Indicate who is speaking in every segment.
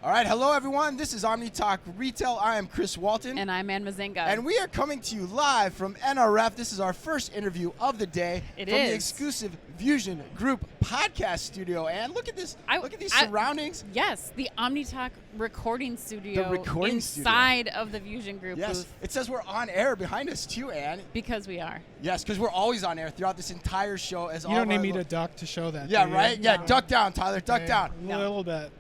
Speaker 1: All right, hello everyone. This is Omni Talk Retail. I am Chris Walton.
Speaker 2: And I'm Ann Mazinga.
Speaker 1: And we are coming to you live from NRF. This is our first interview of the day from the exclusive Fusion Group podcast studio. And look at this. Look at these surroundings.
Speaker 2: Yes, the Omni Talk recording studio
Speaker 1: inside
Speaker 2: of the Fusion Group booth.
Speaker 1: It says we're on air behind us too, Ann.
Speaker 2: Because we are.
Speaker 1: Yes, because we're always on air throughout this entire show.
Speaker 3: You don't need me to duck to show that.
Speaker 1: Yeah, right? Yeah, duck down, Tyler. Duck down.
Speaker 3: A little bit.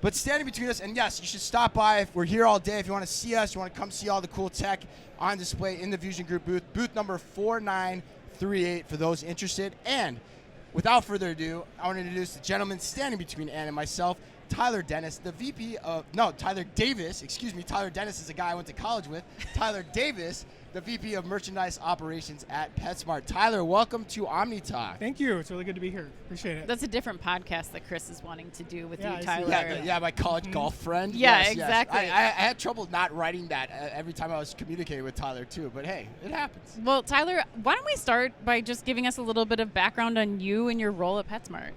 Speaker 1: But standing between us, and yes, you should stop by. If we're here all day, if you want to see us, you want to come see all the cool tech on display in the Fusion Group booth number 4938 for those interested. And without further ado, I want to introduce the gentleman standing between Ann and myself, Tyler Davis, excuse me. Tyler Dennis is a guy I went to college with. Tyler Davis, the VP of Merchandise Operations at PetSmart. Tyler, welcome to Omni Talk.
Speaker 3: Thank you. It's really good to be here. Appreciate it.
Speaker 2: That's a different podcast that Chris is wanting to do with you,
Speaker 3: I
Speaker 2: Tyler.
Speaker 1: My college golf friend.
Speaker 2: Yeah,
Speaker 1: yes,
Speaker 2: exactly.
Speaker 1: Yes. I had trouble not writing that every time I was communicating with Tyler, too. But, hey, it happens.
Speaker 2: Well, Tyler, why don't we start by just giving us a little bit of background on you and your role at PetSmart?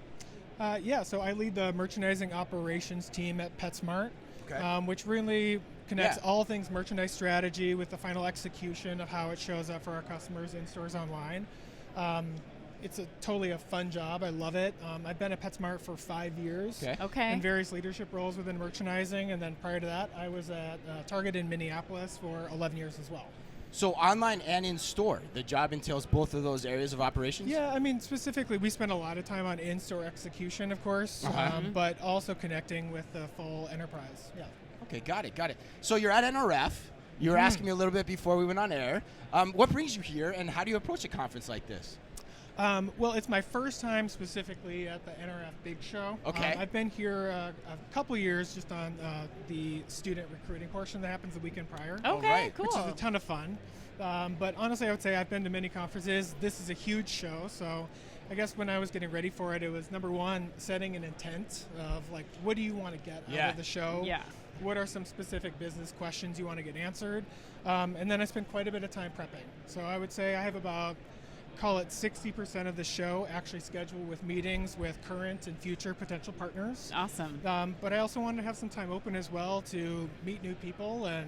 Speaker 3: So I lead the merchandising operations team at PetSmart,
Speaker 1: okay.
Speaker 3: Which really connects all things merchandise strategy with the final execution of how it shows up for our customers in stores online. It's totally a fun job. I love it. I've been at PetSmart for 5 years in various leadership roles within merchandising, and then prior to that, I was at Target in Minneapolis for 11 years as well.
Speaker 1: So online and in store, the job entails both of those areas of operations?
Speaker 3: Yeah, I mean, specifically, we spend a lot of time on in-store execution, of course, but also connecting with the full enterprise. Yeah.
Speaker 1: Okay, got it. So you're at NRF. You were asking me a little bit before we went on air. What brings you here, and how do you approach a conference like this?
Speaker 3: Well, it's my first time specifically at the NRF Big Show.
Speaker 1: Okay.
Speaker 3: I've been here a couple years just on the student recruiting portion that happens the weekend prior.
Speaker 2: Okay, cool.
Speaker 3: Which is a ton of fun. But honestly, I would say I've been to many conferences. This is a huge show, so I guess when I was getting ready for it, it was number one, setting an intent of like, what do you want to get out of the show?
Speaker 2: Yeah.
Speaker 3: What are some specific business questions you want to get answered? And then I spent quite a bit of time prepping. So I would say I have about, call it 60% of the show actually scheduled with meetings with current and future potential partners.
Speaker 2: Awesome.
Speaker 3: But I also wanted to have some time open as well to meet new people and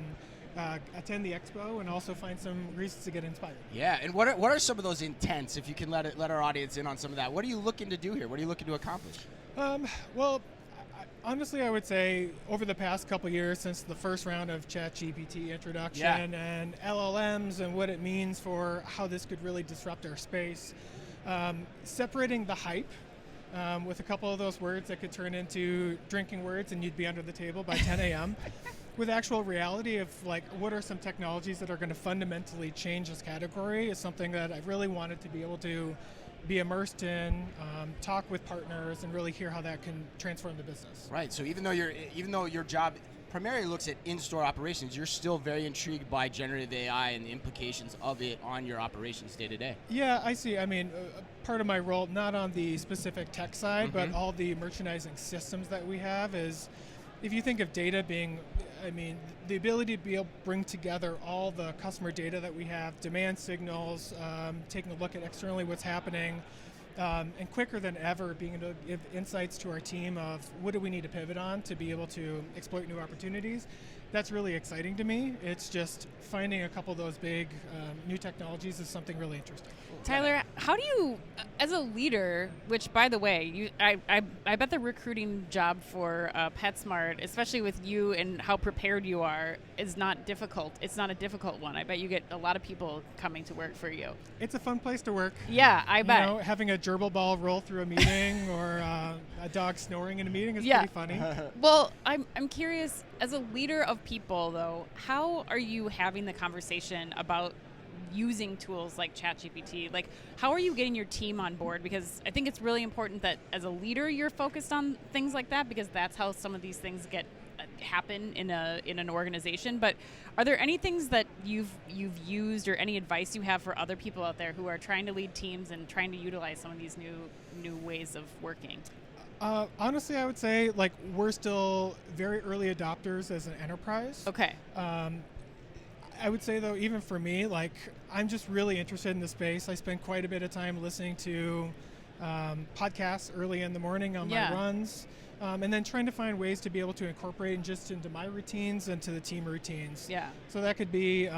Speaker 3: attend the expo and also find some reasons to get inspired.
Speaker 1: Yeah, and what are some of those intents, if you can let our audience in on some of that? What are you looking to do here? What are you looking to accomplish?
Speaker 3: Well, honestly, I would say over the past couple years since the first round of ChatGPT introduction and LLMs and what it means for how this could really disrupt our space, separating the hype with a couple of those words that could turn into drinking words and you'd be under the table by 10 a.m. with actual reality of like what are some technologies that are going to fundamentally change this category is something that I really wanted to be able to be immersed in, talk with partners, and really hear how that can transform the business.
Speaker 1: Right. So even though your job primarily looks at in-store operations, you're still very intrigued by generative AI and the implications of it on your operations day to day.
Speaker 3: Yeah, I see. I mean, part of my role, not on the specific tech side, but all the merchandising systems that we have is, if you think of data being, I mean, the ability to be able to bring together all the customer data that we have, demand signals, taking a look at externally what's happening, and quicker than ever being able to give insights to our team of what do we need to pivot on to be able to exploit new opportunities. That's really exciting to me. It's just finding a couple of those big new technologies is something really interesting.
Speaker 2: Tyler, how do you, as a leader, which by the way, I bet the recruiting job for PetSmart, especially with you and how prepared you are, is not difficult. It's not a difficult one. I bet you get a lot of people coming to work for you.
Speaker 3: It's a fun place to work.
Speaker 2: Yeah, I bet.
Speaker 3: You know, having a gerbil ball roll through a meeting or a dog snoring in a meeting is pretty funny.
Speaker 2: Well, I'm curious, as a leader of people, though, how are you having the conversation about using tools like ChatGPT? Like, how are you getting your team on board? Because I think it's really important that as a leader you're focused on things like that, because that's how some of these things happen in an organization. But are there any things that you've used or any advice you have for other people out there who are trying to lead teams and trying to utilize some of these new ways of working?
Speaker 3: Honestly, I would say like we're still very early adopters as an enterprise.
Speaker 2: Okay.
Speaker 3: I would say though, even for me, like I'm just really interested in the space. I spend quite a bit of time listening to podcasts early in the morning on my runs. And then trying to find ways to be able to incorporate just into my routines and to the team routines.
Speaker 2: Yeah.
Speaker 3: So that could be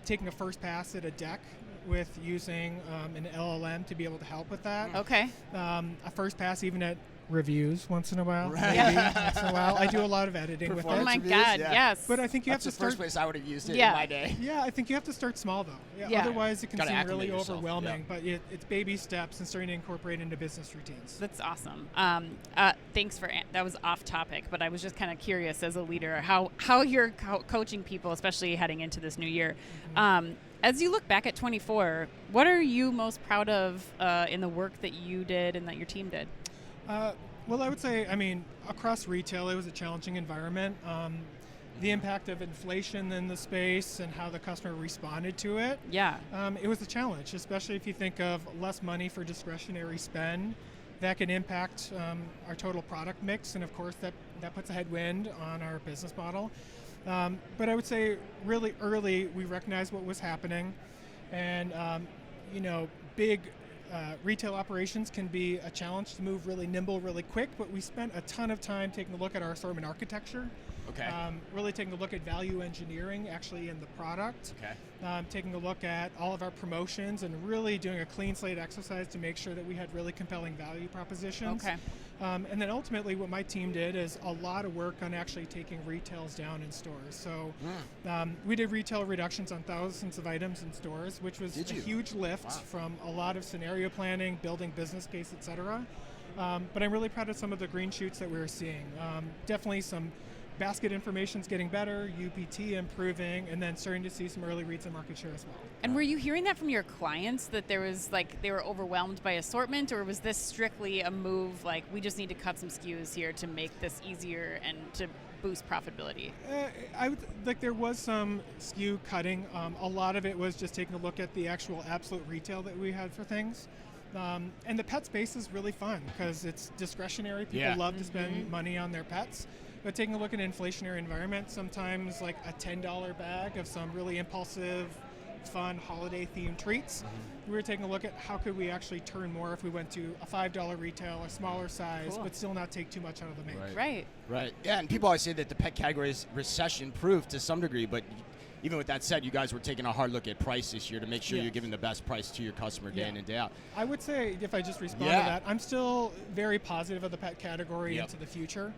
Speaker 3: taking a first pass at a deck with using an LLM to be able to help with that.
Speaker 2: Okay.
Speaker 3: A first pass even at reviews once in a while.
Speaker 1: Right.
Speaker 3: Maybe once in a while. I do a lot of editing with
Speaker 2: Oh
Speaker 3: it.
Speaker 2: my
Speaker 1: reviews,
Speaker 2: God,
Speaker 1: yeah.
Speaker 2: yes.
Speaker 3: But I think you
Speaker 1: That's
Speaker 3: have to
Speaker 1: the first
Speaker 3: start.
Speaker 1: place I would have used it
Speaker 2: Yeah.
Speaker 1: in my day.
Speaker 3: Yeah, I think you have to start small though.
Speaker 2: Yeah.
Speaker 3: Otherwise, it can
Speaker 1: Gotta
Speaker 3: seem
Speaker 1: acclimate
Speaker 3: really
Speaker 1: yourself,
Speaker 3: overwhelming. But it's baby steps and starting to incorporate into business routines.
Speaker 2: That's awesome. Thanks for that was off topic, but I was just kind of curious as a leader how you're coaching people, especially heading into this new year. As you look back at 24, what are you most proud of in the work that you did and that your team did?
Speaker 3: Well, I would say, across retail, it was a challenging environment. The impact of inflation in the space and how the customer responded to it.
Speaker 2: Yeah.
Speaker 3: It was a challenge, especially if you think of less money for discretionary spend. That can impact our total product mix, and of course that puts a headwind on our business model. But I would say really early we recognized what was happening, and big retail operations can be a challenge to move really nimble, really quick, but we spent a ton of time taking a look at our assortment architecture.
Speaker 1: Okay.
Speaker 3: Really taking a look at value engineering actually in the product.
Speaker 1: Okay.
Speaker 3: Taking a look at all of our promotions and really doing a clean slate exercise to make sure that we had really compelling value propositions.
Speaker 2: Okay.
Speaker 3: And then ultimately what my team did is a lot of work on actually taking retails down in stores. So we did retail reductions on thousands of items in stores, which was a huge lift from a lot of scenario planning, building business case, et cetera. But I'm really proud of some of the green shoots that we were seeing. Definitely some basket information's getting better, UPT improving, and then starting to see some early reads on market share as well.
Speaker 2: And were you hearing that from your clients, that there was they were overwhelmed by assortment, or was this strictly a move like we just need to cut some SKUs here to make this easier and to boost profitability?
Speaker 3: There was some SKU cutting. A lot of it was just taking a look at the actual absolute retail that we had for things. And the pet space is really fun because it's discretionary. People love to spend money on their pets. But taking a look at an inflationary environment, sometimes like a $10 bag of some really impulsive, fun holiday-themed treats, we were taking a look at how could we actually turn more if we went to a $5 retail, a smaller size, but still not take too much out of the mix.
Speaker 2: Right.
Speaker 1: Yeah, and people always say that the pet category is recession-proof to some degree, but even with that said, you guys were taking a hard look at price this year to make sure you're giving the best price to your customer day in and day out.
Speaker 3: I would say, if I just respond to that, I'm still very positive of the pet category into the future.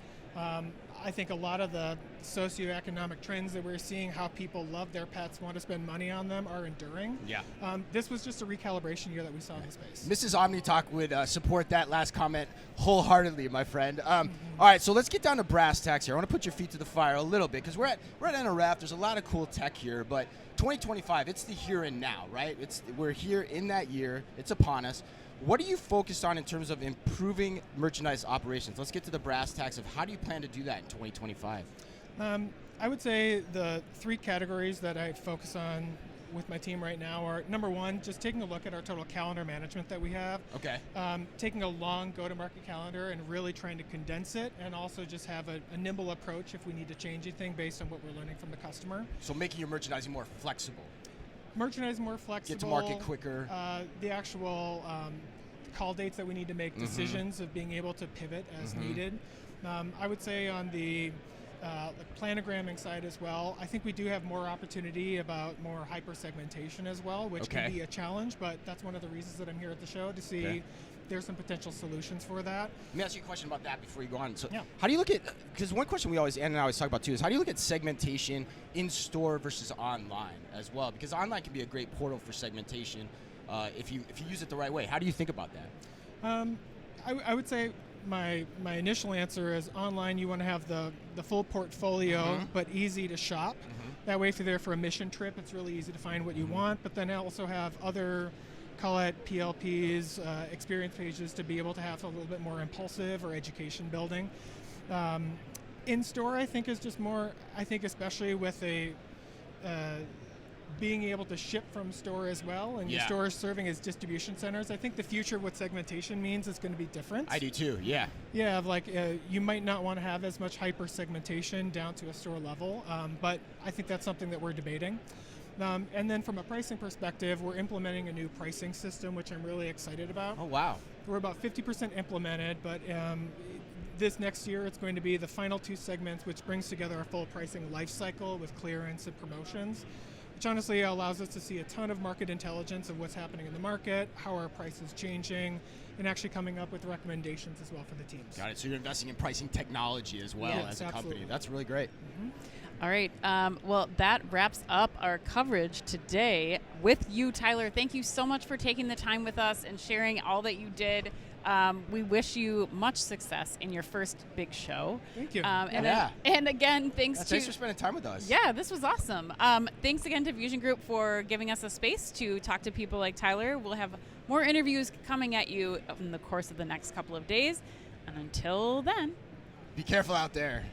Speaker 3: I think a lot of the socioeconomic trends that we're seeing, how people love their pets, want to spend money on them, are enduring.
Speaker 1: Yeah.
Speaker 3: This was just a recalibration year that we saw in the space.
Speaker 1: Mrs. Omni Talk would support that last comment wholeheartedly, my friend. All right, so let's get down to brass tacks here. I want to put your feet to the fire a little bit because we're at NRF. There's a lot of cool tech here, but 2025, it's the here and now, right? We're here in that year. It's upon us. What are you focused on in terms of improving merchandise operations? Let's get to the brass tacks of how do you plan to do that in 2025?
Speaker 3: I would say the three categories that I focus on with my team right now are, number one, just taking a look at our total calendar management that we have.
Speaker 1: Okay.
Speaker 3: Taking a long go-to-market calendar and really trying to condense it, and also just have a nimble approach if we need to change anything based on what we're learning from the customer.
Speaker 1: So making your merchandising more flexible.
Speaker 3: Merchandise more flexible.
Speaker 1: Get to market quicker.
Speaker 3: The actual call dates that we need to make decisions of being able to pivot as needed. I would say on the planogramming side as well, I think we do have more opportunity about more hyper segmentation as well, which can be a challenge, but that's one of the reasons that I'm here at the show, to see there's some potential solutions for that.
Speaker 1: Let me ask you a question about that before you go on. So how do you look at, because one question Ann and I always talk about too, is how do you look at segmentation in store versus online as well? Because online can be a great portal for segmentation if you use it the right way. How do you think about that?
Speaker 3: I would say my initial answer is online you want to have the full portfolio, but easy to shop. That way if you're there for a mission trip, it's really easy to find what you want, but then also have other, call it PLPs, experience pages, to be able to have a little bit more impulsive or education building. In store, I think is just more, I think especially with being able to ship from store as well, and your stores serving as distribution centers, I think the future what segmentation means is going to be different.
Speaker 1: I do too, yeah.
Speaker 3: Yeah, you might not want to have as much hyper segmentation down to a store level, but I think that's something that we're debating. And then from a pricing perspective, we're implementing a new pricing system, which I'm really excited about.
Speaker 1: Oh, wow.
Speaker 3: We're about 50% implemented, but this next year it's going to be the final 2 segments, which brings together our full pricing life cycle with clearance and promotions, which honestly allows us to see a ton of market intelligence of what's happening in the market, how our price is changing, and actually coming up with recommendations as well for the teams.
Speaker 1: Got it. So you're investing in pricing technology as well as a company.
Speaker 3: Absolutely.
Speaker 1: That's really great.
Speaker 2: All right. Well, that wraps up our coverage today with you, Tyler. Thank you so much for taking the time with us and sharing all that you did. We wish you much success in your first big show.
Speaker 3: Thank you.
Speaker 2: And again, thanks
Speaker 1: Thanks for spending time with us.
Speaker 2: Yeah, this was awesome. Thanks again to Fusion Group for giving us a space to talk to people like Tyler. We'll have more interviews coming at you in the course of the next couple of days. And until then,
Speaker 1: Be careful out there.